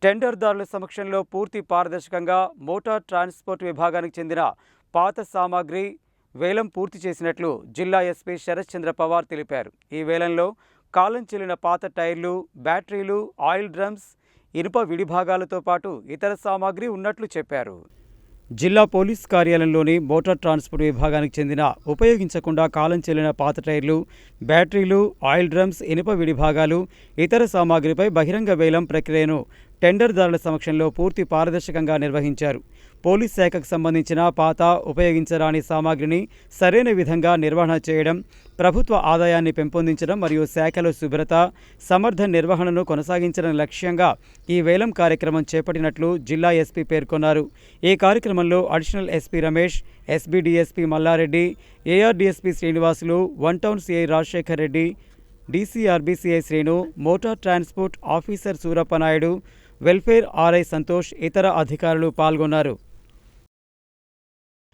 టెండర్దారుల సమక్షంలో పూర్తి పారదర్శకంగా మోటార్ ట్రాన్స్పోర్ట్ విభాగానికి చెందిన పాత సామాగ్రి వేలం పూర్తి చేసినట్లు జిల్లా ఎస్పీ శరత్ చంద్ర పవార్ తెలిపారు. ఈ వేలంలో కాలం చెల్లిన పాత టైర్లు, బ్యాటరీలు, ఆయిల్ డ్రమ్స్, ఇనుప విడిభాగాలతో పాటు ఇతర సామాగ్రి ఉన్నట్లు చెప్పారు. జిల్లా పోలీస్ కార్యాలయంలోని మోటార్ ట్రాన్స్పోర్ట్ విభాగానికి చెందిన ఉపయోగించకుండా కాలం చెల్లిన పాత టైర్లు, బ్యాటరీలు, ఆయిల్ డ్రమ్స్, ఇనుప విడిభాగాలు, ఇతర సామాగ్రిపై బహిరంగ వేలం ప్రక్రియను టెండర్దారుల సమక్షంలో పూర్తి పారదర్శకంగా నిర్వహించారు. పోలీస్ శాఖకు సంబంధించిన పాత, ఉపయోగించరాని సామాగ్రిని సరైన విధంగా నిర్వహణ చేయడం, ప్రభుత్వ ఆదాయాన్ని పెంపొందించడం మరియు శాఖలో శుభ్రత, సమర్థ నిర్వహణను కొనసాగించడం లక్ష్యంగా ఈ వేలం కార్యక్రమం చేపట్టినట్లు జిల్లా ఎస్పీ పేర్కొన్నారు. ఈ కార్యక్రమంలో additional SP Ramesh, SB DSP Mallareddy, AR DSP Srinivasulu, one town CI Rajasekhar Reddy, DCRB CI Srinu, motor transport officer Surappanaidu, welfare RI Santosh, ఇతర అధికారులు పాల్గొన్నారు.